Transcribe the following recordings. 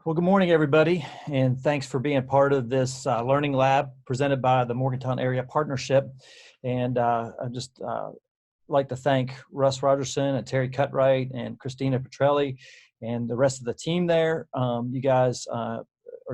Well, good morning, everybody, and thanks for being part of this learning lab presented by the Morgantown Area Partnership. And I just like to thank Russ Rogerson and Terry Cutright and Christina Petrelli and the rest of the team there. You guys are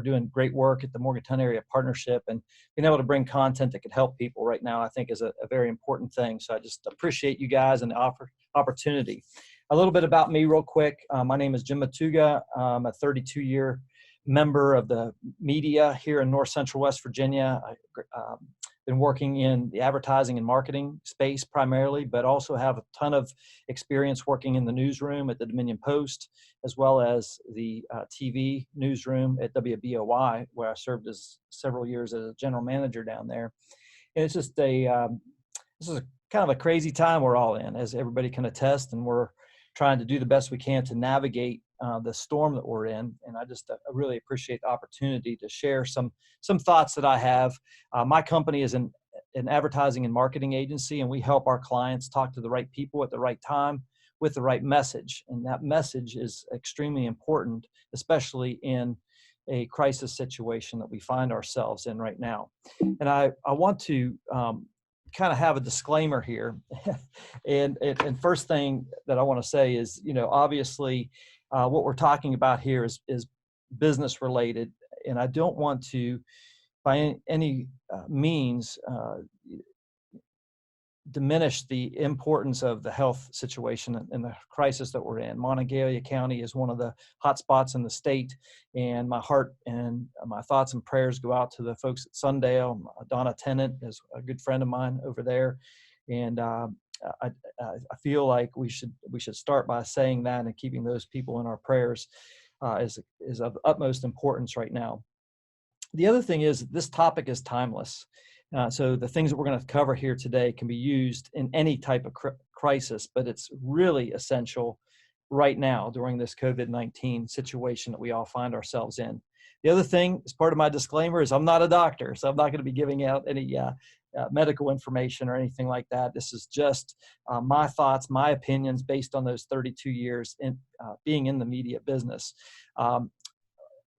doing great work at the Morgantown Area Partnership, and being able to bring content that could help people right now, I think, is a very important thing. So I just appreciate you guys and the opportunity. A little bit about me real quick. My name is Jim Matuga. I'm a 32-year member of the media here in North Central West Virginia. I've been working in the advertising and marketing space primarily, but also have a ton of experience working in the newsroom at the Dominion Post, as well as the TV newsroom at WBOY, where I served as several years as a general manager down there. And it's just this is kind of a crazy time we're all in, as everybody can attest, and we're trying to do the best we can to navigate the storm that we're in. And I really appreciate the opportunity to share some thoughts that I have. My company is an advertising and marketing agency, and we help our clients talk to the right people at the right time with the right message. And that message is extremely important, especially in a crisis situation that we find ourselves in right now. And I want to kind of have a disclaimer here. and first thing that I want to say is, obviously what we're talking about here is business related. And I don't want to, by any means, diminish the importance of the health situation and the crisis that we're in. Monongalia County is one of the hot spots in the state, and my heart and my thoughts and prayers go out to the folks at Sundale. Donna Tennant is a good friend of mine over there, and I feel like we should start by saying that and keeping those people in our prayers is of utmost importance right now. The other thing is, this topic is timeless. So the things that we're going to cover here today can be used in any type of crisis, but it's really essential right now during this COVID-19 situation that we all find ourselves in. The other thing, as part of my disclaimer, is I'm not a doctor, so I'm not going to be giving out any medical information or anything like that. This is just my thoughts, my opinions based on those 32 years in being in the media business.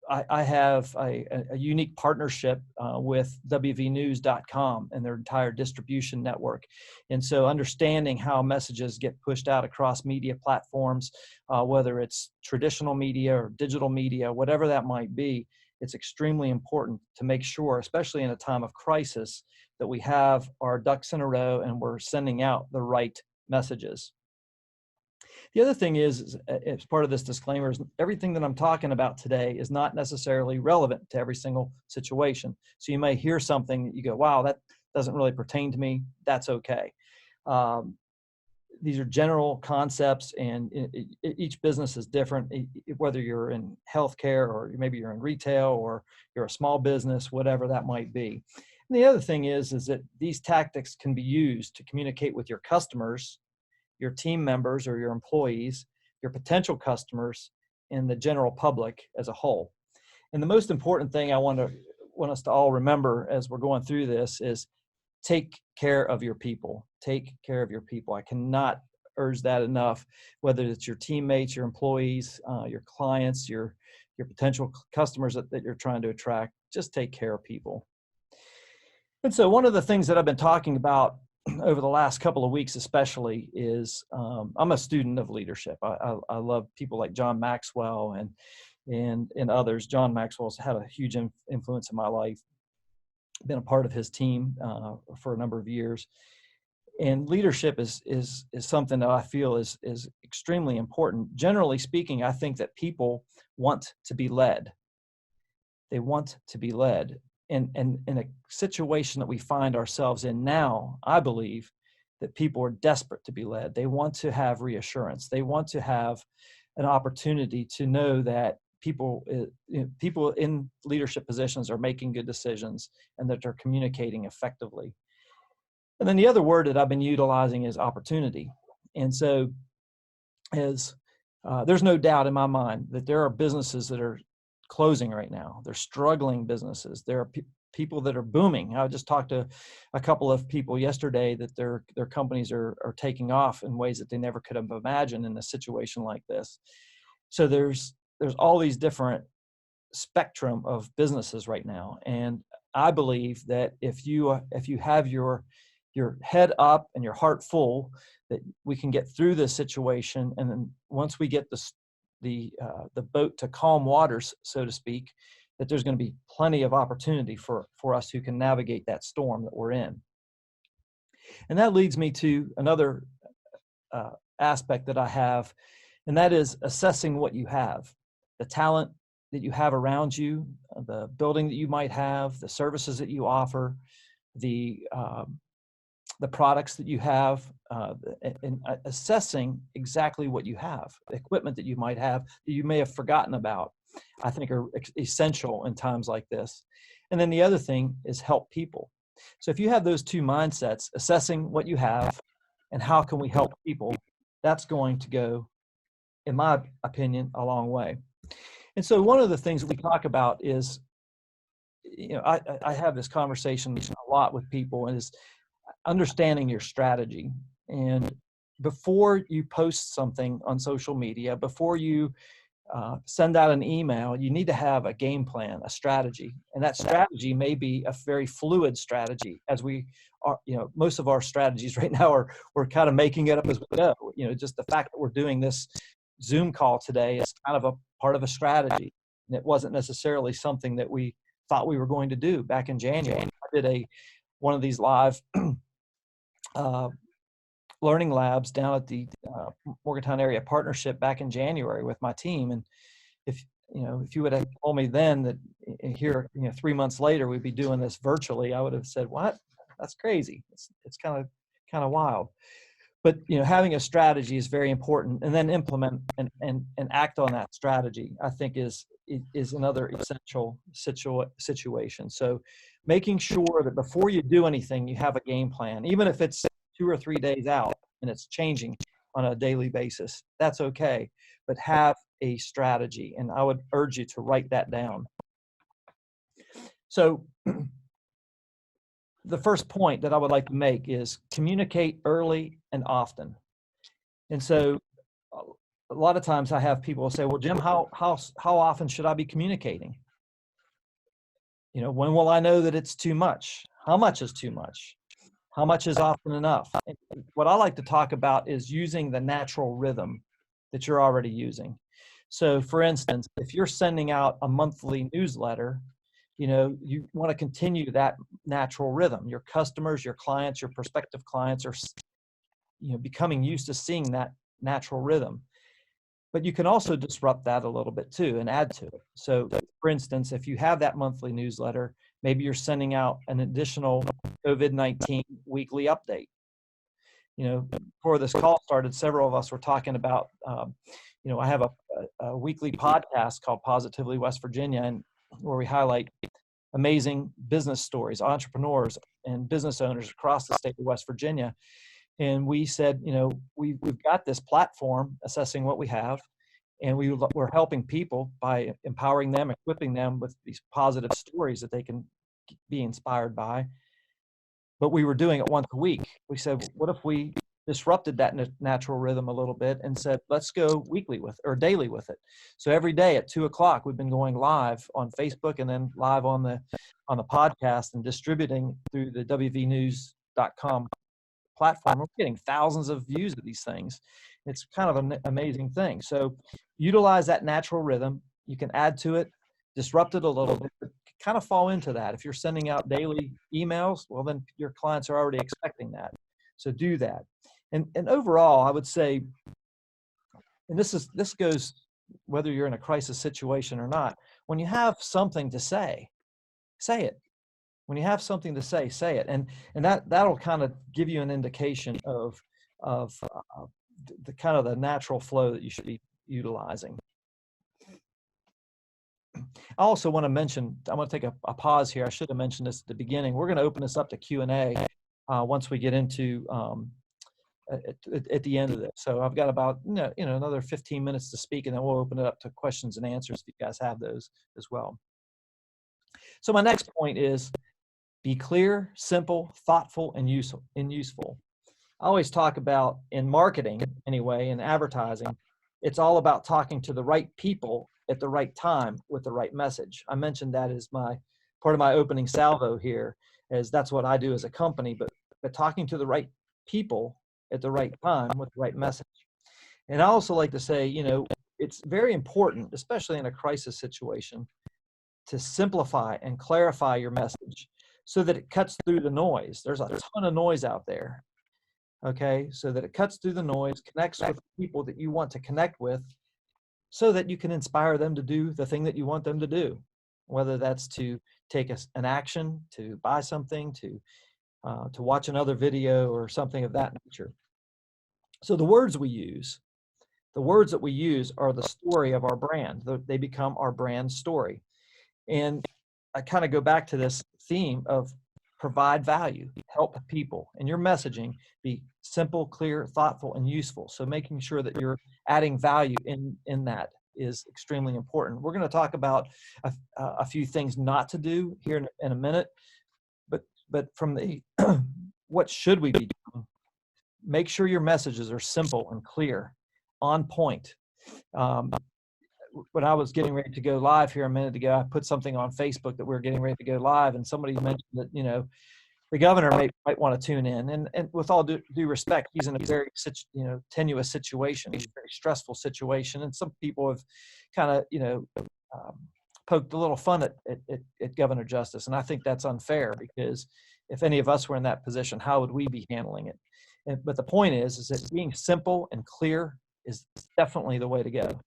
I have a unique partnership with WVNews.com and their entire distribution network. And so understanding how messages get pushed out across media platforms, whether it's traditional media or digital media, whatever that might be, it's extremely important to make sure, especially in a time of crisis, that we have our ducks in a row and we're sending out the right messages. The other thing is, as part of this disclaimer, is everything that I'm talking about today is not necessarily relevant to every single situation. So you may hear something that you go, wow, that doesn't really pertain to me. That's okay. These are general concepts, and each business is different, whether you're in healthcare or maybe you're in retail or you're a small business, whatever that might be. And the other thing is that these tactics can be used to communicate with your customers, your team members or your employees, your potential customers, and the general public as a whole. And the most important thing I want us to all remember as we're going through this is take care of your people. Take care of your people. I cannot urge that enough, whether it's your teammates, your employees, your clients, your potential customers that you're trying to attract. Just take care of people. And so one of the things that I've been talking about over the last couple of weeks especially is I'm a student of leadership. I love people like John Maxwell and others. John Maxwell's had a huge influence in my life. Been a part of his team for a number of years. And leadership is something that I feel is extremely important. Generally speaking, I think that people want to be led. They want to be led. And in a situation that we find ourselves in now, I believe that people are desperate to be led. They want to have reassurance. They want to have an opportunity to know that people in leadership positions are making good decisions and that they're communicating effectively. And then the other word that I've been utilizing is opportunity. And so there's no doubt in my mind that there are businesses that are closing right now. They're struggling businesses. There are people that are booming. I just talked to a couple of people yesterday that their companies are taking off in ways that they never could have imagined in a situation like this. So there's all these different spectrum of businesses right now. And I believe that if you have your head up and your heart full, that we can get through this situation. And then once we get the boat to calm waters, so to speak, that there's going to be plenty of opportunity for us who can navigate that storm that we're in. And that leads me to another aspect that I have, and that is assessing what you have, the talent that you have around you, the building that you might have, the services that you offer, the products that you have, and assessing exactly what you have, the equipment that you might have that you may have forgotten about, I think are essential in times like this. And then the other thing is help people. So if you have those two mindsets, assessing what you have and how can we help people, that's going to go, in my opinion, a long way. And so one of the things that we talk about is, I have this conversation a lot with people, and is understanding your strategy. And before you post something on social media, before you send out an email, you need to have a game plan, a strategy. And that strategy may be a very fluid strategy, as we are, most of our strategies right now we're kind of making it up as we go. Just the fact that we're doing this Zoom call today is kind of a part of a strategy. And it wasn't necessarily something that we thought we were going to do back in January. I did one of these live learning labs down at the Morgantown Area Partnership back in January with my team. And if you would have told me then that here, 3 months later, we'd be doing this virtually, I would have said, what? That's crazy. It's kind of wild. But having a strategy is very important, and then implement and act on that strategy, I think is another essential situation. So making sure that before you do anything, you have a game plan, even if it's 2 or 3 days out and it's changing on a daily basis, that's okay, but have a strategy. And I would urge you to write that down. So the first point that I would like to make is communicate early and often. And so a lot of times I have people say, well, Jim, how often should I be communicating? When will I know that it's too much? How much is too much? How much is often enough? And what I like to talk about is using the natural rhythm that you're already using. So for instance, if you're sending out a monthly newsletter, you want to continue that natural rhythm. Your customers, your clients, your prospective clients are, becoming used to seeing that natural rhythm. But you can also disrupt that a little bit too and add to it. So for instance, if you have that monthly newsletter, maybe you're sending out an additional COVID-19 weekly update. Before this call started, several of us were talking about, I have a weekly podcast called Positively West Virginia, and where we highlight amazing business stories, entrepreneurs and business owners across the state of West Virginia. And we said, we've got this platform, assessing what we have, and we're helping people by empowering them, equipping them with these positive stories that they can be inspired by. But we were doing it once a week. We said, what if we disrupted that natural rhythm a little bit and said, let's go weekly or daily with it. So every day at 2:00, we've been going live on Facebook and then live on the podcast and distributing through the wvnews.com platform. We're getting thousands of views of these things. It's kind of an amazing thing. So utilize that natural rhythm. You can add to it, disrupt it a little bit, but kind of fall into that. If you're sending out daily emails, well, then your clients are already expecting that. So do that. And overall, I would say, and this goes whether you're in a crisis situation or not, when you have something to say it. When you have something to say it. And that'll kind of give you an indication of the kind of the natural flow that you should be utilizing. I also want to mention, I'm going to take a pause here. I should have mentioned this at the beginning. We're going to open this up to Q&A once we get into at the end of this. So I've got about another 15 minutes to speak, and then we'll open it up to questions and answers if you guys have those as well. So my next point is be clear, simple, thoughtful, and useful. I always talk about, in marketing anyway, in advertising, it's all about talking to the right people at the right time with the right message. I mentioned that as my part of my opening salvo here, as that's what I do as a company, but talking to the right people at the right time with the right message. And I also like to say, it's very important, especially in a crisis situation, to simplify and clarify your message so that it cuts through the noise. There's a ton of noise out there. Okay, so that it cuts through the noise, connects with people that you want to connect with, so that you can inspire them to do the thing that you want them to do, whether that's to take an action, to buy something, to watch another video or something of that nature. So the words that we use are the story of our brand. They become our brand story. And I kind of go back to this theme of provide value, help people, and your messaging be simple, clear, thoughtful, and useful. So making sure that you're adding value in that is extremely important. We're going to talk about a few things not to do here in a minute, but from the what should we be doing? Make sure your messages are simple and clear, on point. When I was getting ready to go live here a minute ago, I put something on Facebook that we were getting ready to go live, and somebody mentioned that, the governor might want to tune in. And with all due respect, he's in a very, tenuous situation, a very stressful situation. And some people have kind of, poked a little fun at Governor Justice. And I think that's unfair, because if any of us were in that position, how would we be handling it? But the point is that being simple and clear is definitely the way to go.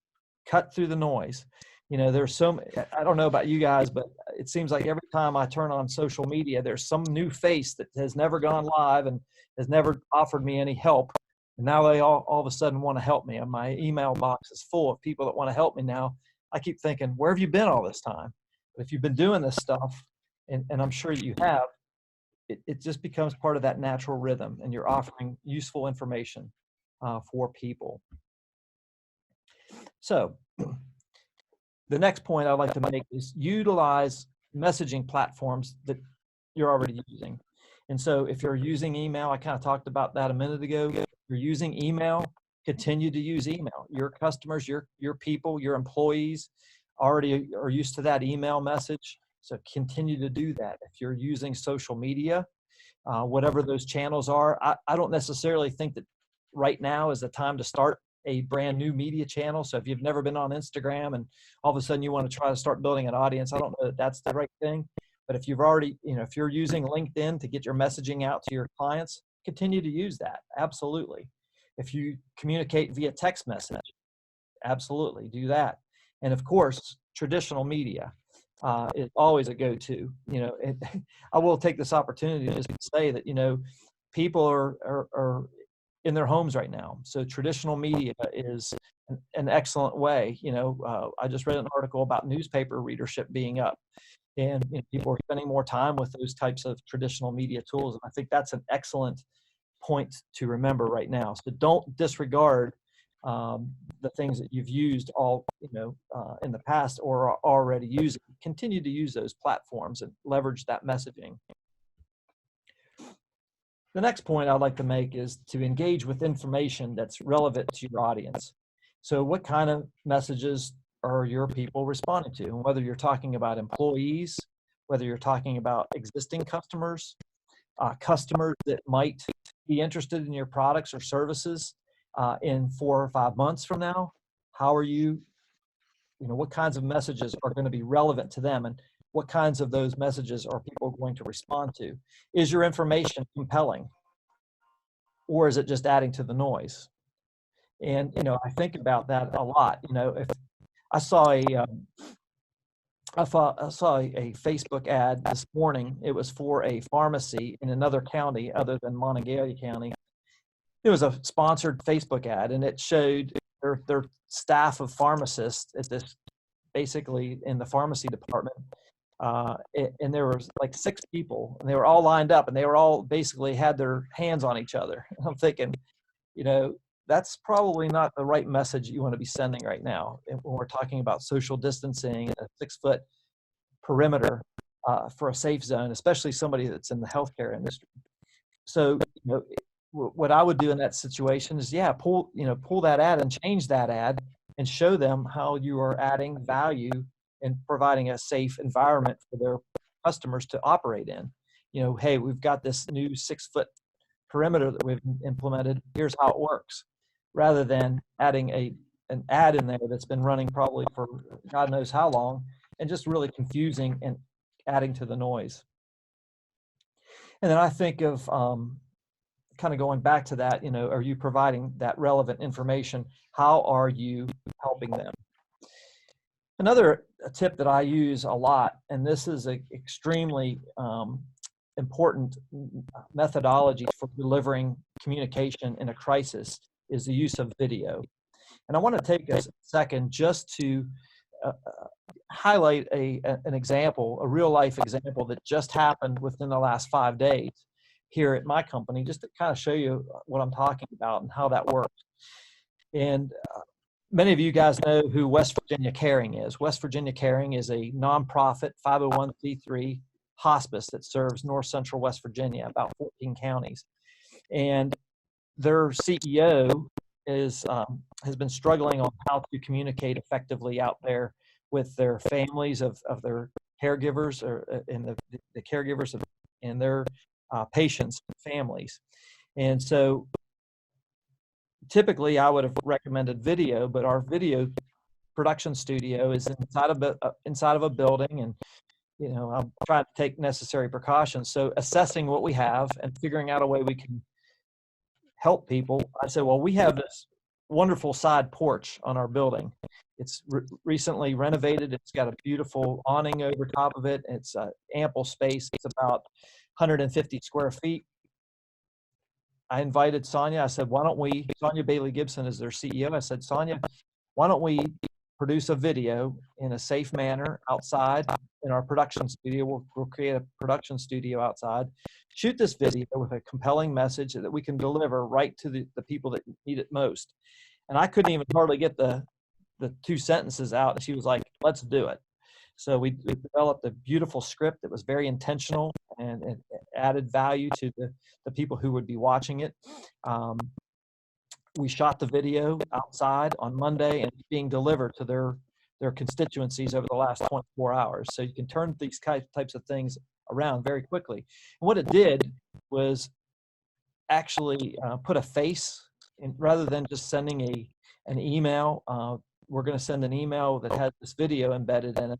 Cut through the noise. There's I don't know about you guys, but it seems like every time I turn on social media, there's some new face that has never gone live and has never offered me any help. And now they all of a sudden want to help me. And my email box is full of people that want to help me now. I keep thinking, where have you been all this time? But if you've been doing this stuff, and I'm sure you have, it just becomes part of that natural rhythm, and you're offering useful information for people. So the next point I'd like to make is utilize messaging platforms that you're already using. And so if you're using email, I kind of talked about that a minute ago. If you're using email, continue to use email. Your customers, your people, your employees already are used to that email message. So continue to do that. If you're using social media, whatever those channels are, I don't necessarily think that right now is the time to start a brand new media channel. So if you've never been on Instagram and all of a sudden you want to try to start building an audience, I don't know that that's the right thing. But if you've already, if you're using LinkedIn to get your messaging out to your clients, continue to use that. Absolutely. If you communicate via text message, absolutely do that. And of course, traditional media is always a go-to. I will take this opportunity just to say that, people are in their homes right now. So traditional media is an excellent way. I just read an article about newspaper readership being up, and people are spending more time with those types of traditional media tools. And I think that's an excellent point to remember right now. So don't disregard the things that you've used in the past or are already using. Continue to use those platforms and leverage that messaging. The next point I'd like to make is to engage with information that's relevant to your audience. So what kind of messages are your people responding to? And whether you're talking about employees, whether you're talking about existing customers, customers that might be interested in your products or services in 4 or 5 months from now, how are you, what kinds of messages are going to be relevant to them, and what kinds of those messages are people going to respond to? Is your information compelling, or is it just adding to the noise? And, I think about that a lot. If I saw a Facebook ad this morning. It was for a pharmacy in another county other than Montague County. It was a sponsored Facebook ad, and it showed their staff of pharmacists at this, basically in the pharmacy department. And there was like 6 people, and they were all lined up, and they were all basically had their hands on each other. And I'm thinking, that's probably not the right message you want to be sending right now. And when we're talking about social distancing, a 6-foot perimeter for a safe zone, especially somebody that's in the healthcare industry. So, what I would do in that situation is, pull that ad and change that ad and show them how you are adding value and providing a safe environment for their customers to operate in. You know, hey, we've got this new 6-foot perimeter that we've implemented. Here's how it works, rather than adding an ad in there that's been running probably for God knows how long and just really confusing and adding to the noise. And then I think of kind of going back to that, you know, are you providing that relevant information? How are you helping them? Another tip that I use a lot, and this is an extremely important methodology for delivering communication in a crisis, is the use of video. And I want to take a second just to highlight an example, a real life example that just happened within the last 5 days here at my company, just to kind of show you what I'm talking about and how that works. And many of you guys know who West Virginia Caring is. West Virginia Caring is a nonprofit 501c3 hospice that serves north central West Virginia, about 14 counties. And their CEO has been struggling on how to communicate effectively out there with their families of their caregivers, or and the caregivers of and their patients' families. And so typically I would have recommended video, but our video production studio is inside of a building, and you know, I'm trying to take necessary precautions. So assessing what we have and figuring out a way we can help people, I said, well, we have this wonderful side porch on our building. It's recently renovated. It's got a beautiful awning over top of it. It's ample space. It's about 150 square feet. I invited Sonia. I said, why don't we, Sonia Bailey Gibson is their CEO. I said, Sonia, why don't we produce a video in a safe manner outside in our production studio. We'll create a production studio outside, shoot this video with a compelling message that we can deliver right to the people that need it most. And I couldn't even hardly get the 2 sentences out, and she was like, let's do it. So we developed a beautiful script that was very intentional and added value to the people who would be watching it. We shot the video outside on Monday, and it's being delivered to their constituencies over the last 24 hours. So you can turn these types of things around very quickly. And what it did was actually put a face, and rather than just sending an email, we're going to send an email that has this video embedded in it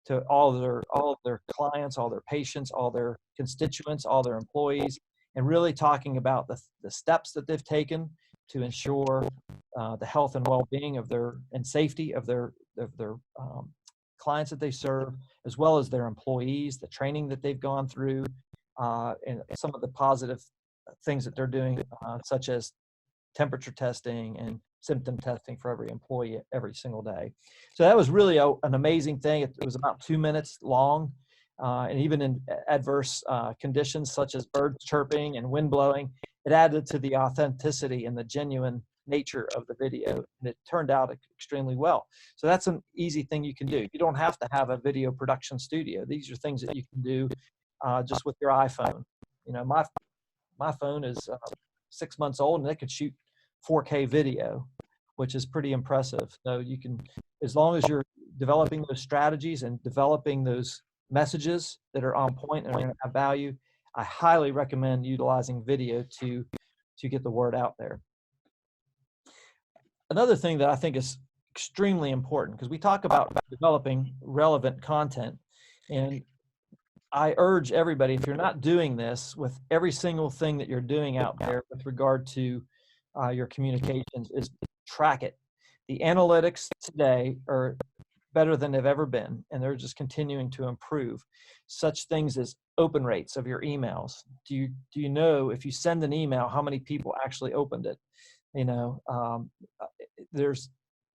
to all of their clients, all their patients, all their constituents, all their employees, and really talking about the steps that they've taken to ensure the health and well-being of and safety of their clients that they serve, as well as their employees, the training that they've gone through, and some of the positive things that they're doing, such as temperature testing and symptom testing for every employee every single day. So that was really an amazing thing. It was about 2 minutes long, and even in adverse conditions such as birds chirping and wind blowing, it added to the authenticity and the genuine nature of the video, and it turned out extremely well. So that's an easy thing you can do. You don't have to have a video production studio. These are things that you can do just with your iPhone. You know, my phone is 6 months old, and it could shoot 4K video, which is pretty impressive. So you can, as long as you're developing those strategies and developing those messages that are on point and are going to have value, I highly recommend utilizing video to get the word out there. Another thing that I think is extremely important, because we talk about developing relevant content, and I urge everybody, if you're not doing this with every single thing that you're doing out there with regard to your communications, is track it. The analytics today are better than they've ever been, and they're just continuing to improve. Such things as open rates of your emails. Do you know, if you send an email, how many people actually opened it? You know, there's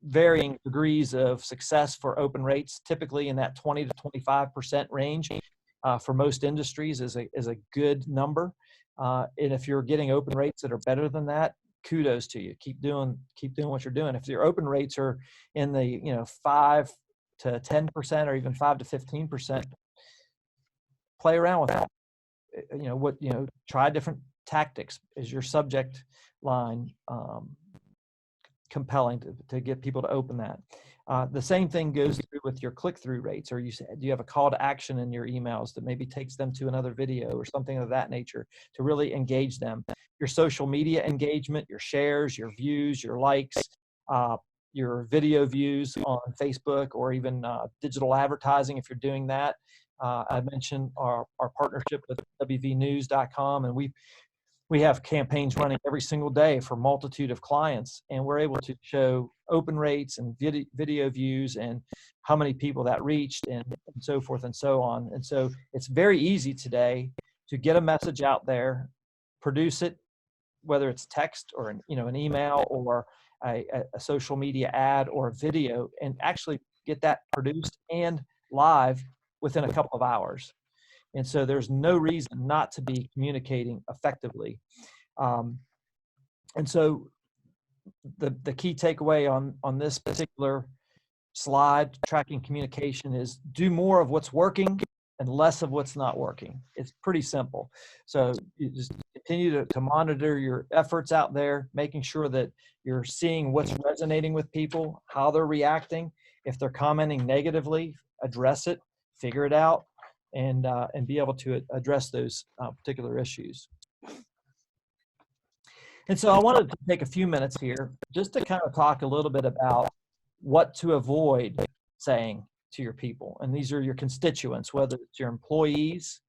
varying degrees of success for open rates, typically in that 20 to 25% range. For most industries is a good number. And if you're getting open rates that are better than that, kudos to you. Keep doing what you're doing. If your open rates are in the 5 to 10% or even 5 to 15%, play around with that. Try different tactics. Is your subject line compelling to get people to open that. The same thing goes through with your click-through rates, or do you have a call to action in your emails that maybe takes them to another video or something of that nature to really engage them. Your social media engagement, your shares, your views, your likes, your video views on Facebook, or even digital advertising if you're doing that. I mentioned our partnership with wvnews.com, and we have campaigns running every single day for a multitude of clients, and we're able to show open rates and video views and how many people that reached and so forth and so on. And so it's very easy today to get a message out there, produce it, whether it's text or an email or a social media ad or a video, and actually get that produced and live within a couple of hours. And so there's no reason not to be communicating effectively. And so the key takeaway on this particular slide, tracking communication, is do more of what's working and less of what's not working. It's pretty simple. So you just continue to monitor your efforts out there, making sure that you're seeing what's resonating with people, how they're reacting. If they're commenting negatively, address it, figure it out, and be able to address those particular issues. And so I wanted to take a few minutes here just to kind of talk a little bit about what to avoid saying to your people. And these are your constituents, whether it's your employees,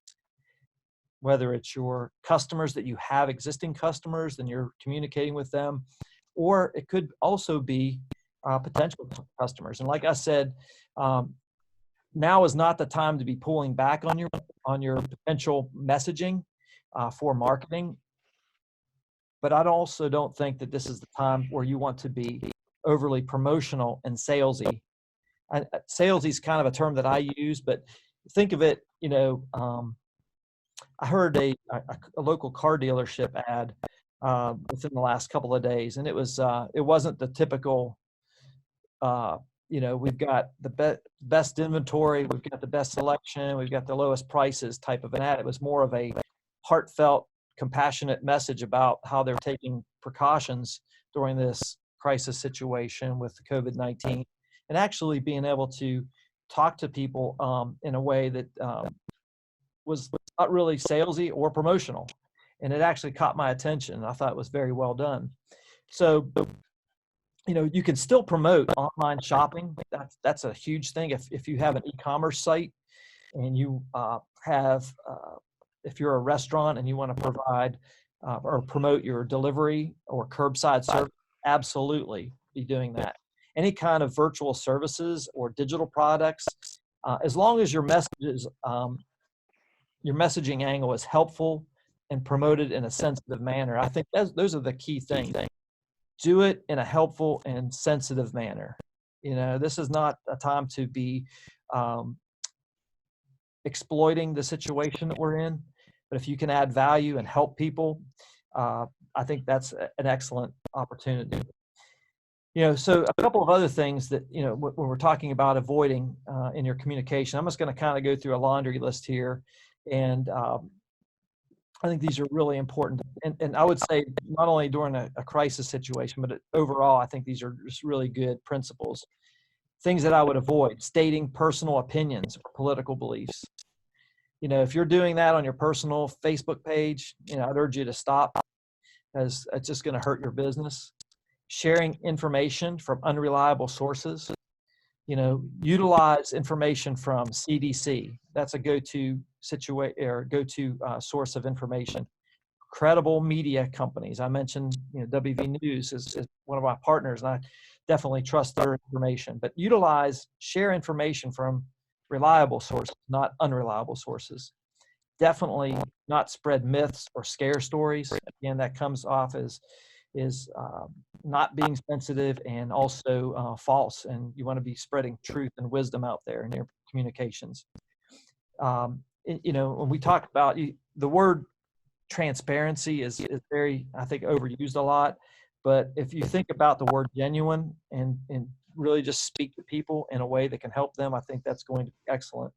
whether it's your customers that you have existing customers and you're communicating with them, or it could also be potential customers. And like I said, now is not the time to be pulling back on your potential messaging for marketing. But I also don't think that this is the time where you want to be overly promotional and salesy. Salesy is kind of a term that I use, but think of it, I heard a local car dealership ad within the last couple of days, and it wasn't the typical, we've got the best inventory, we've got the best selection, we've got the lowest prices type of an ad. It was more of a heartfelt, compassionate message about how they're taking precautions during this crisis situation with COVID-19, and actually being able to talk to people in a way that was not really salesy or promotional. And it actually caught my attention. I thought it was very well done. So, you can still promote online shopping. That's a huge thing. If you have an e-commerce site and you if you're a restaurant and you want to provide or promote your delivery or curbside service, absolutely be doing that. Any kind of virtual services or digital products, as long as your messaging angle is helpful and promoted in a sensitive manner. I think those are the key things. Do it in a helpful and sensitive manner. This is not a time to be exploiting the situation that we're in, but if you can add value and help people, I think that's an excellent opportunity. So a couple of other things that, when we're talking about avoiding in your communication, I'm just going to kind of go through a laundry list here. And I think these are really important. And I would say not only during a crisis situation, but overall, I think these are just really good principles. Things that I would avoid: stating personal opinions or political beliefs. If you're doing that on your personal Facebook page, I'd urge you to stop, as it's just going to hurt your business. Sharing information from unreliable sources. Utilize information from CDC. That's a go-to source of information. Credible media companies. I mentioned, WV News is one of my partners, and I definitely trust their information. But share information from reliable sources, not unreliable sources. Definitely not spread myths or scare stories. Again, that comes off as not being sensitive and also false. And you want to be spreading truth and wisdom out there in your communications. When we talk about the word transparency is very, I think, overused a lot. But if you think about the word genuine and really just speak to people in a way that can help them, I think that's going to be excellent.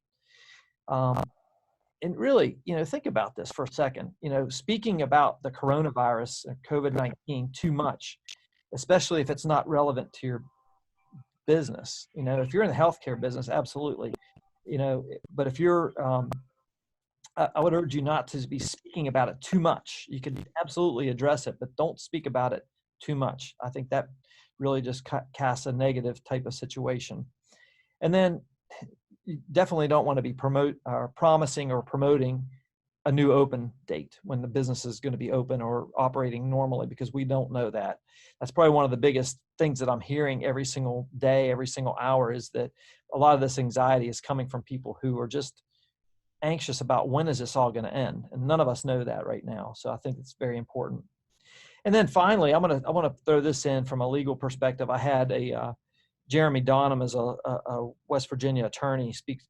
And really, think about this for a second. Speaking about the coronavirus, COVID-19, too much especially if it's not relevant to your business. You know, if you're in the healthcare business, absolutely. You know, but if you're, I would urge you not to be speaking about it too much. You can absolutely address it, but don't speak about it too much. I think that really just casts a negative type of situation. And then you definitely don't want to be promising or promoting a new open date when the business is going to be open or operating normally, because we don't know that. That's probably one of the biggest things that I'm hearing every single day, every single hour, is that a lot of this anxiety is coming from people who are just anxious about when is this all going to end, and none of us know that right now. So I think it's very important. And then finally, I want to throw this in from a legal perspective. I had Jeremy Donham is a West Virginia attorney. He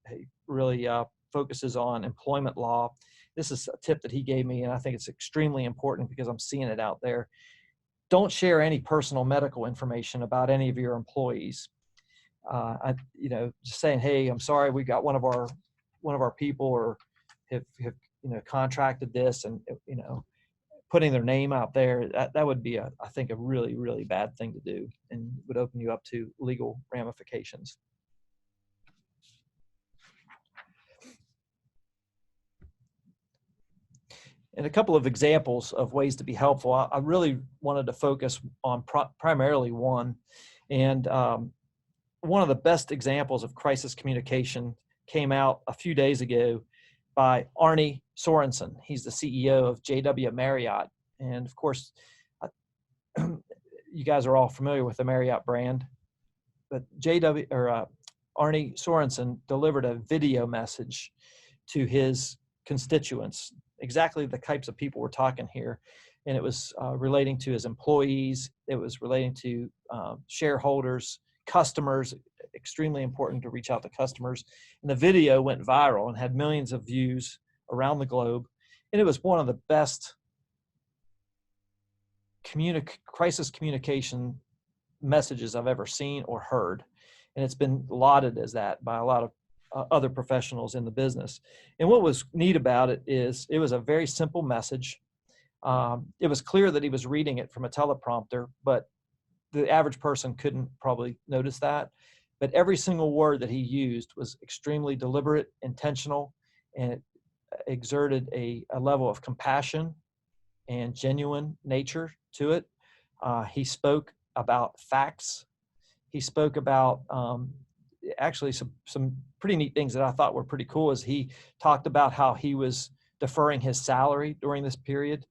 really focuses on employment law. This is a tip that he gave me, and I think it's extremely important because I'm seeing it out there. Don't share any personal medical information about any of your employees. Just saying, hey, I'm sorry, we got one of our people or have contracted this, and putting their name out there, that would be I think a really, really bad thing to do, and would open you up to legal ramifications. And a couple of examples of ways to be helpful. I really wanted to focus on primarily one. And one of the best examples of crisis communication came out a few days ago by Arne Sorensen. He's the CEO of JW Marriott. And of course, you guys are all familiar with the Marriott brand. But Arne Sorensen delivered a video message to his constituents, exactly the types of people we're talking here. And it was relating to his employees. It was relating to shareholders, customers, extremely important to reach out to customers. And the video went viral and had millions of views around the globe. And it was one of the best crisis communication messages I've ever seen or heard. And it's been lauded as that by a lot of other professionals in the business. And what was neat about it is it was a very simple message. It was clear that he was reading it from a teleprompter, but the average person couldn't probably notice that. But every single word that he used was extremely deliberate, intentional, and it exerted a level of compassion and genuine nature to it. He spoke about facts. He spoke about actually some pretty neat things that I thought were pretty cool. Is he talked about how he was deferring his salary during this period,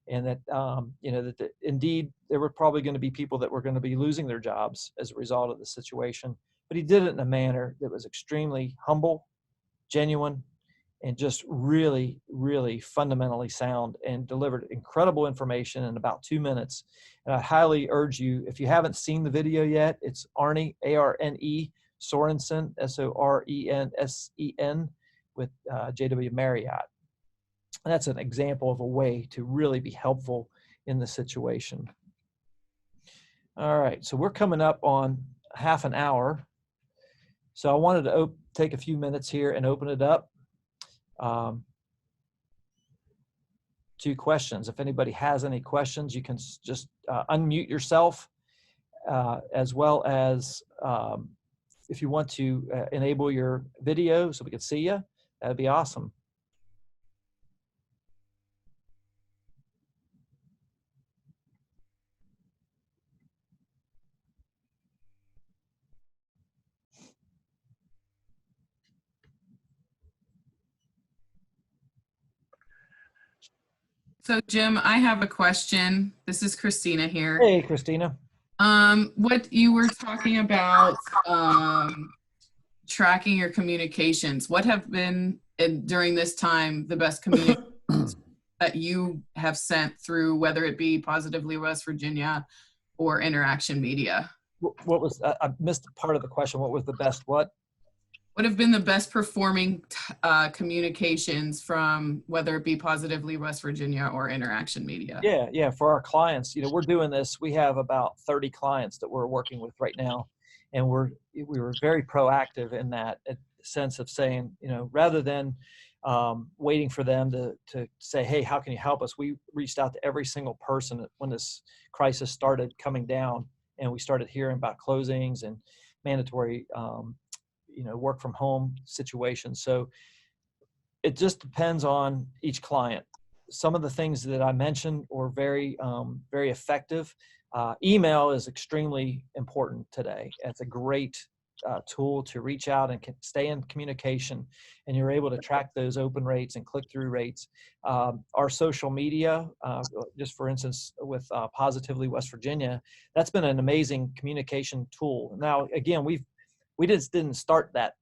and that that indeed there were probably going to be people that were going to be losing their jobs as a result of the situation. But he did it in a manner that was extremely humble, genuine, and just really, really fundamentally sound, and delivered incredible information in about 2 minutes. And I highly urge you, if you haven't seen the video yet, it's Arne, A-R-N-E, Sorensen, S-O-R-E-N-S-E-N, with JW Marriott. And that's an example of a way to really be helpful in the situation. All right, so we're coming up on half an hour. So I wanted to take a few minutes here and open it up to questions. If anybody has any questions, you can just unmute yourself, as well as if you want to enable your video so we can see you, that'd be awesome. So Jim, I have a question. This is Christina here. Hey, Christina. What you were talking about, tracking your communications. What have been, during this time, the best communications that you have sent through, whether it be Positively West Virginia or InnerAction Media? What was, I missed part of the question. What was the best what? What have been the best performing communications from, whether it be Positively West Virginia or InnerAction Media? Yeah. For our clients, we're doing this. We have about 30 clients that we're working with right now, and we were very proactive in that sense of saying, rather than waiting for them to say, hey, how can you help us? We reached out to every single person when this crisis started coming down, and we started hearing about closings and mandatory, work from home situations. So it just depends on each client. Some of the things that I mentioned were very, very effective. Email is extremely important today. It's a great tool to reach out and stay in communication, and you're able to track those open rates and click-through rates. Our social media, just for instance, with Positively West Virginia, that's been an amazing communication tool. Now, again, we just didn't start that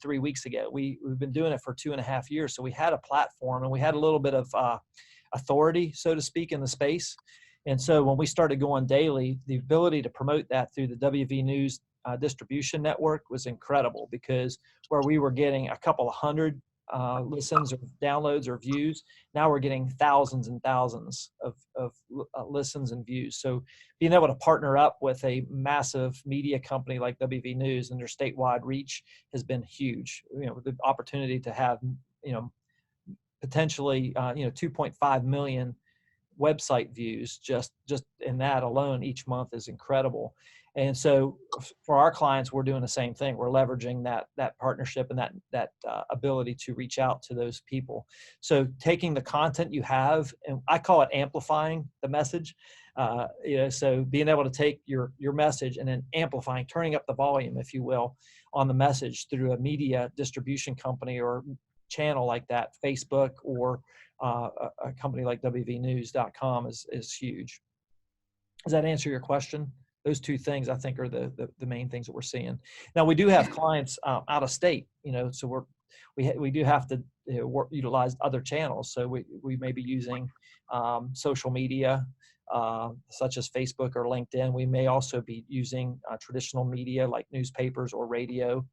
3 weeks ago. We've been doing it for 2.5 years, so we had a platform and we had a little bit of authority, so to speak, in the space. And so when we started going daily, the ability to promote that through the WV News distribution network was incredible, because where we were getting a couple of hundred listens or downloads or views, now we're getting thousands and thousands of listens and views. So being able to partner up with a massive media company like WV News and their statewide reach has been huge. The opportunity to have potentially 2.5 million website views just in that alone each month is incredible. And so for our clients, we're doing the same thing. We're leveraging that partnership and that ability to reach out to those people. So taking the content you have, and I call it amplifying the message. So being able to take your message and then amplifying, turning up the volume, if you will, on the message through a media distribution company or channel like that, Facebook or a company like WVNews.com is huge. Does that answer your question? Those two things, I think, are the main things that we're seeing. Now, we do have clients out of state, so we do have to utilize other channels. So we may be using social media, such as Facebook or LinkedIn. We may also be using traditional media like newspapers or radio.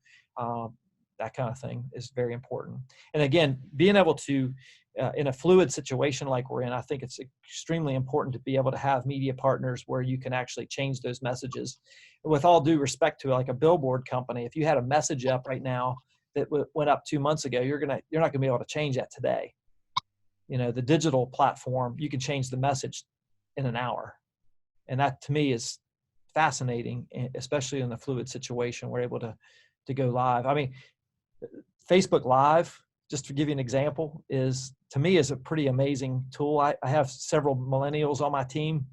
That kind of thing is very important. And again, being able to, in a fluid situation like we're in, I think it's extremely important to be able to have media partners where you can actually change those messages. With all due respect to like a billboard company, if you had a message up right now that went up 2 months ago, you're not going to be able to change that today. The digital platform, you can change the message in an hour. And that to me is fascinating, especially in the fluid situation. We're able to go live. I mean, Facebook Live, just to give you an example, to me is a pretty amazing tool. I have several millennials on my team.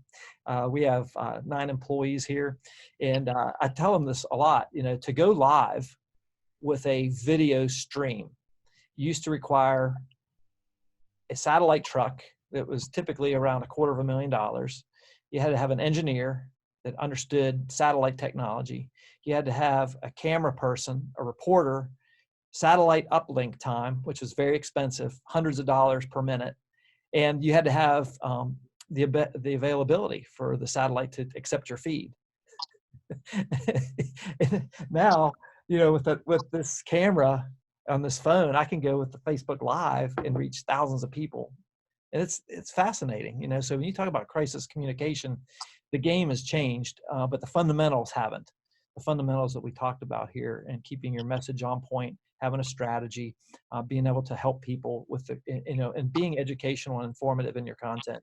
We have 9 employees here, and I tell them this a lot. To go live with a video stream used to require a satellite truck that was typically around $250,000. You had to have an engineer that understood satellite technology. You had to have a camera person, a reporter, satellite uplink time, which was very expensive, hundreds of dollars per minute. And you had to have the availability for the satellite to accept your feed. Now, with this camera on this phone, I can go with the Facebook Live and reach thousands of people. And it's fascinating, So when you talk about crisis communication, the game has changed, but the fundamentals haven't. The fundamentals that we talked about here, and keeping your message on point, having a strategy, being able to help people with and being educational and informative in your content.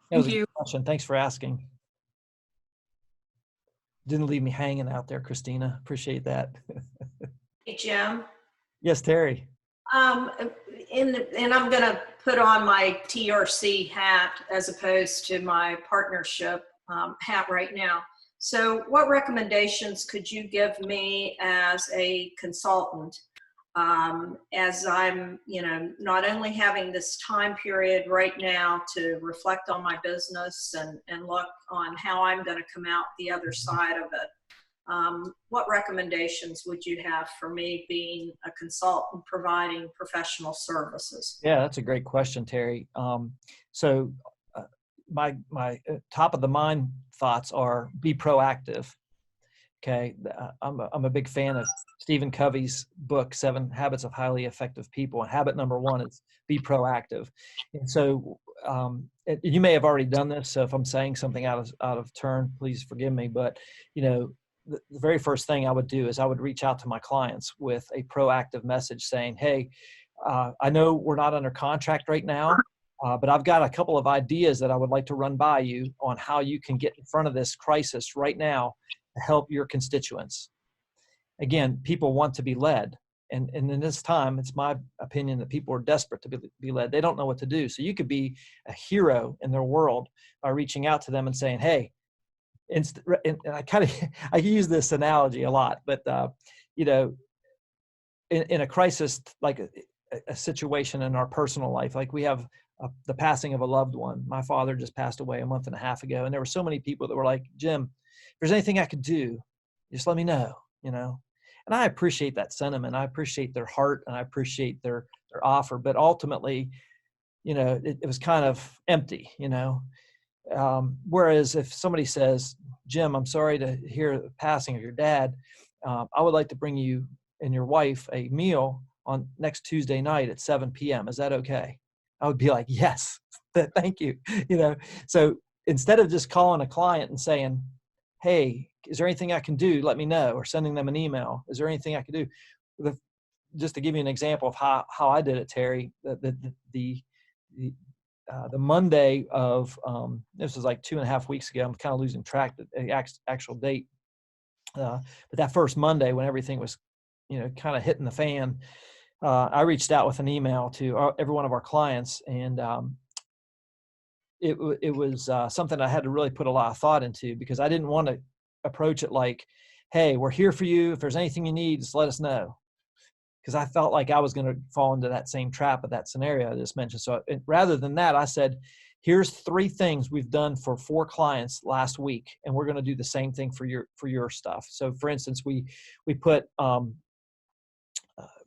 That was a good question. Thanks for asking. Didn't leave me hanging out there, Christina. Appreciate that. Hey, Jim. Yes, Terry. And I'm going to put on my TRC hat as opposed to my partnership hat right now. So what recommendations could you give me as a consultant, as I'm, not only having this time period right now to reflect on my business and look on how I'm going to come out the other side of it? What recommendations would you have for me being a consultant providing professional services? Yeah, that's a great question, Terry. So my top of the mind thoughts are be proactive. Okay. I'm a big fan of Stephen Covey's book, 7 Habits of Highly Effective People. And habit number 1 is be proactive. And so you may have already done this. So if I'm saying something out of turn, please forgive me. But, the very first thing I would do is I would reach out to my clients with a proactive message saying, hey, I know we're not under contract right now, but I've got a couple of ideas that I would like to run by you on how you can get in front of this crisis right now to help your constituents. Again, people want to be led. And in this time, it's my opinion that people are desperate to be led. They don't know what to do. So you could be a hero in their world by reaching out to them and saying, hey, and I kind of, I use this analogy a lot, but, you know, in a crisis, like a situation in our personal life, like we have the passing of a loved one. My father just passed away a month and a half ago. And there were so many people that were like, Jim, if there's anything I could do, just let me know, you know? And I appreciate that sentiment. I appreciate their heart and I appreciate their offer, but ultimately, you know, it was kind of empty, you know? Whereas if somebody says, Jim, I'm sorry to hear the passing of your dad. I would like to bring you and your wife a meal on next Tuesday night at 7 p.m. Is that okay? I would be like, yes, thank you. You know, so instead of just calling a client and saying, hey, is there anything I can do? Let me know, or sending them an email. Is there anything I can do? Just to give you an example of how I did it, Terry, the Monday of, this was like 2.5 weeks ago. I'm kind of losing track of the actual date. But that first Monday when everything was, you know, kind of hitting the fan, I reached out with an email to every one of our clients. And it was something I had to really put a lot of thought into, because I didn't want to approach it like, hey, we're here for you. If there's anything you need, just let us know. Because I felt like I was going to fall into that same trap of that scenario I just mentioned. So rather than that, I said, here's 3 things we've done for 4 clients last week, and we're going to do the same thing for your stuff. So for instance, we put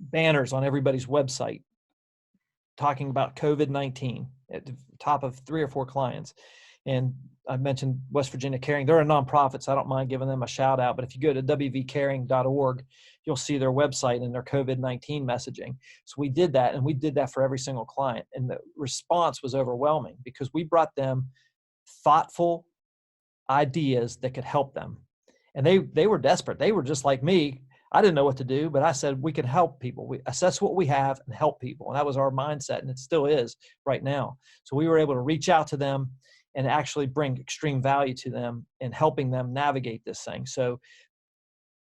banners on everybody's website talking about COVID-19 at the top of 3 or 4 clients. And I mentioned West Virginia Caring. They're a nonprofit, so I don't mind giving them a shout out. But if you go to wvcaring.org, you'll see their website and their COVID-19 messaging. So we did that, and we did that for every single client. And the response was overwhelming because we brought them thoughtful ideas that could help them. And they were desperate. They were just like me. I didn't know what to do, but I said, we can help people. We assess what we have and help people. And that was our mindset, and it still is right now. So we were able to reach out to them and actually bring extreme value to them and helping them navigate this thing. So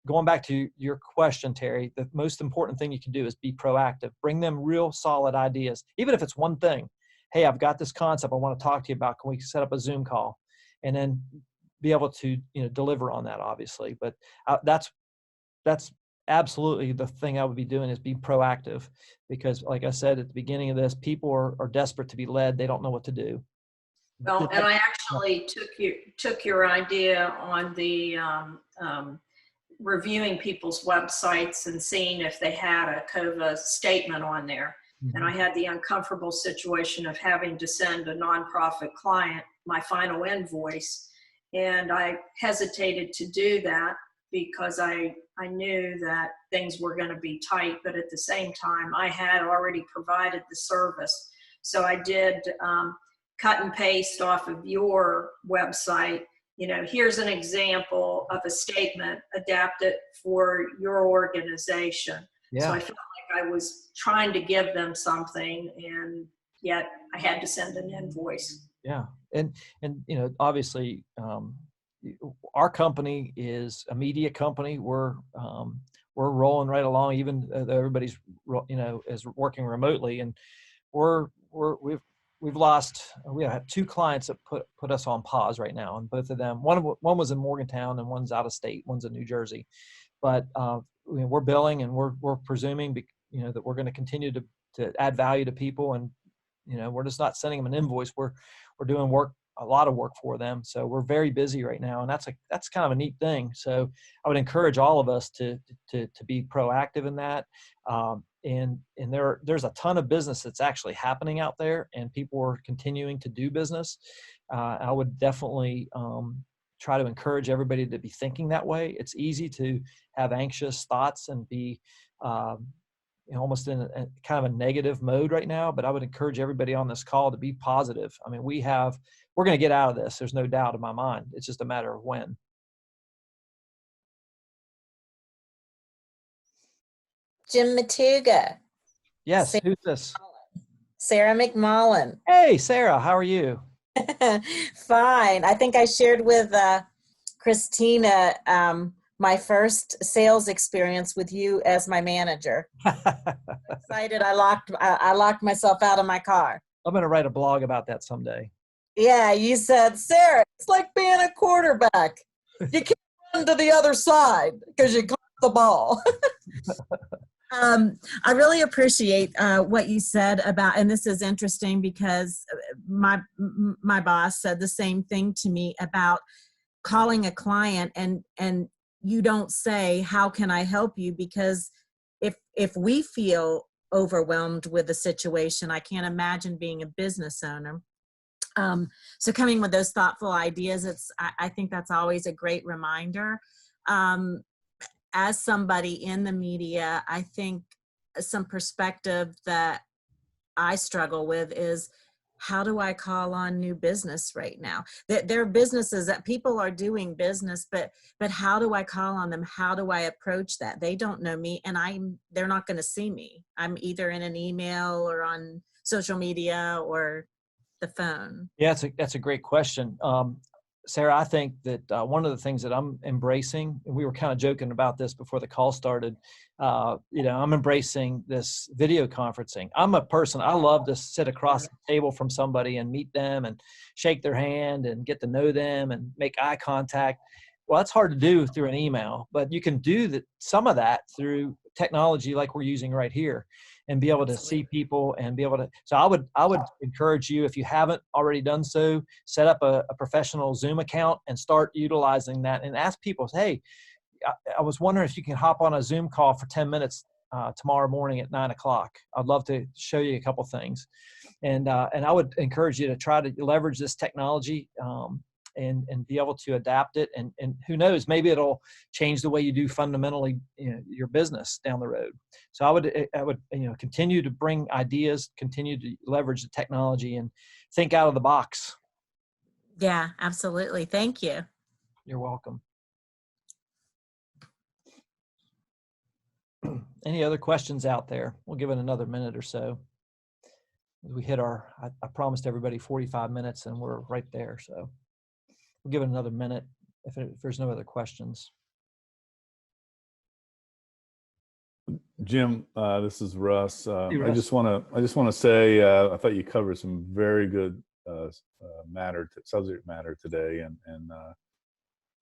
going back to your question, Terry, the most important thing you can do is be proactive. Bring them real solid ideas, even if it's one thing. Hey, I've got this concept I want to talk to you about. Can we set up a Zoom call? And then be able to, you know, deliver on that, obviously. But that's absolutely the thing I would be doing, is be proactive, because like I said at the beginning of this, people are desperate to be led. They don't know what to do. Well, and I actually took your idea on the reviewing people's websites and seeing if they had a COVA statement on there. Mm-hmm. And I had the uncomfortable situation of having to send a nonprofit client my final invoice. And I hesitated to do that because I knew that things were going to be tight, but at the same time, I had already provided the service. So I did cut and paste off of your website. You know, here's an example of a statement adapted for your organization. Yeah. So I felt like I was trying to give them something, and yet I had to send an invoice. Yeah. And you know, obviously, our company is a media company. We're rolling right along, even though everybody's, you know, is working remotely, and we have 2 clients that put us on pause right now, and both of them, one was in Morgantown and one's out of state, one's in New Jersey, but we're billing, and we're presuming, you know, that we're going to continue to add value to people, and you know, we're just not sending them an invoice. We're doing a lot of work for them. So we're very busy right now, and that's kind of a neat thing. So I would encourage all of us to be proactive in that. And there's a ton of business that's actually happening out there, and people are continuing to do business. I would definitely try to encourage everybody to be thinking that way. It's easy to have anxious thoughts and be you know, almost in a kind of a negative mode right now, but I would encourage everybody on this call to be positive. I mean, we're going to get out of this. There's no doubt in my mind. It's just a matter of when. Jim Matuga, Yes, Sa- who's this? Sarah McMullen. Hey, Sarah, how are you? Fine. I think I shared with Christina my first sales experience with you as my manager. Excited, I locked myself out of my car. I'm going to write a blog about that someday. Yeah, you said, Sarah, it's like being a quarterback. You can't run to the other side because you caught the ball. I really appreciate what you said about, and this is interesting because my boss said the same thing to me about calling a client and you don't say, how can I help you? Because if we feel overwhelmed with the situation, I can't imagine being a business owner. So coming with those thoughtful ideas, I think that's always a great reminder. As somebody in the media, I think some perspective that I struggle with is, how do I call on new business right now? There are businesses that people are doing business, but how do I call on them? How do I approach that? They don't know me, and they're not going to see me. I'm either in an email or on social media or the phone. Yeah, that's a great question. Sarah, I think that one of the things that I'm embracing, and we were kind of joking about this before the call started, I'm embracing this video conferencing. I'm a person, I love to sit across the table from somebody and meet them and shake their hand and get to know them and make eye contact. Well, that's hard to do through an email, but you can do some of that through technology like we're using right here, and be able to see people and be able to. So I would encourage you, if you haven't already done so, set up a professional Zoom account and start utilizing that, and ask people, hey, I was wondering if you can hop on a Zoom call for 10 minutes tomorrow morning at 9:00. I'd love to show you a couple things. And I would encourage you to try to leverage this technology and be able to adapt it. And who knows, maybe it'll change the way you do fundamentally your business down the road. So I would continue to bring ideas, continue to leverage the technology, and think out of the box. Yeah, absolutely. Thank you. You're welcome. Any other questions out there? We'll give it another minute or so. We hit I promised everybody 45 minutes, and we're right there. So we'll give it another minute if there's no other questions. Jim, this is Russ. Hey, Russ. I just want to say I thought you covered some very good subject matter today, and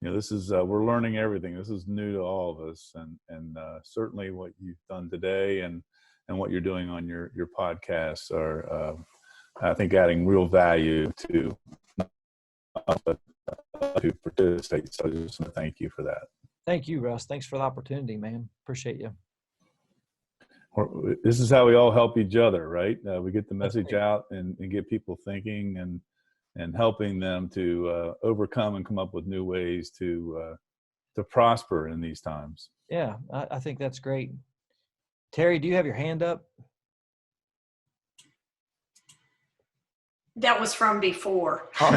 this is we're learning everything. This is new to all of us, and certainly what you've done today and what you're doing on your podcasts are, I think, adding real value to who participate. So I just want to thank you for that. Thank you, Russ. Thanks for the opportunity, man. Appreciate you. This is how we all help each other, right? We get the message out and get people thinking and helping them to overcome and come up with new ways to prosper in these times. Yeah, I think that's great. Terry, do you have your hand up? That was from before. Oh.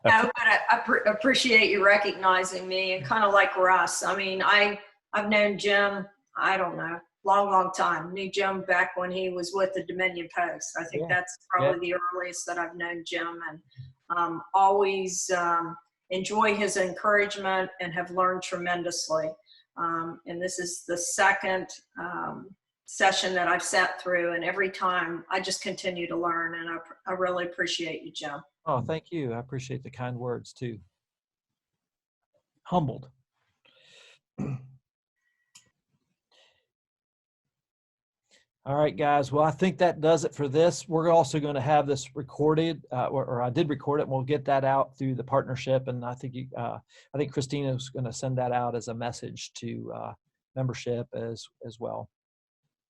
No, but I appreciate you recognizing me, and kind of like Russ. I mean, I've known Jim, I don't know, long time. Knew Jim back when he was with the Dominion Post. I think that's probably the earliest that I've known Jim, and always enjoy his encouragement and have learned tremendously. And this is the second session that I've sat through, and every time I just continue to learn, and I really appreciate you, Jim. Oh, thank you. I appreciate the kind words too. Humbled. All right, guys. Well, I think that does it for this. We're also going to have this recorded, or I did record it, and we'll get that out through the partnership. And I think Christina is going to send that out as a message to membership as well.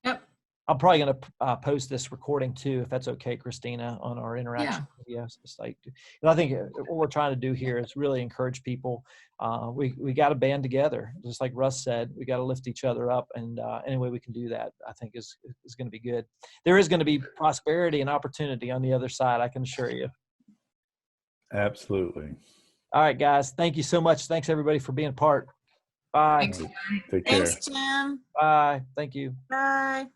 Yep. I'm probably going to post this recording too, if that's okay, Christina, on our InnerAction Media site. And I think what we're trying to do here is really encourage people. We got to band together, just like Russ said. We got to lift each other up, and any way we can do that, I think is going to be good. There is going to be prosperity and opportunity on the other side, I can assure you. Absolutely. All right, guys. Thank you so much. Thanks everybody for being a part. Bye. Thanks. Take care. Thanks, Jim. Bye. Thank you. Bye.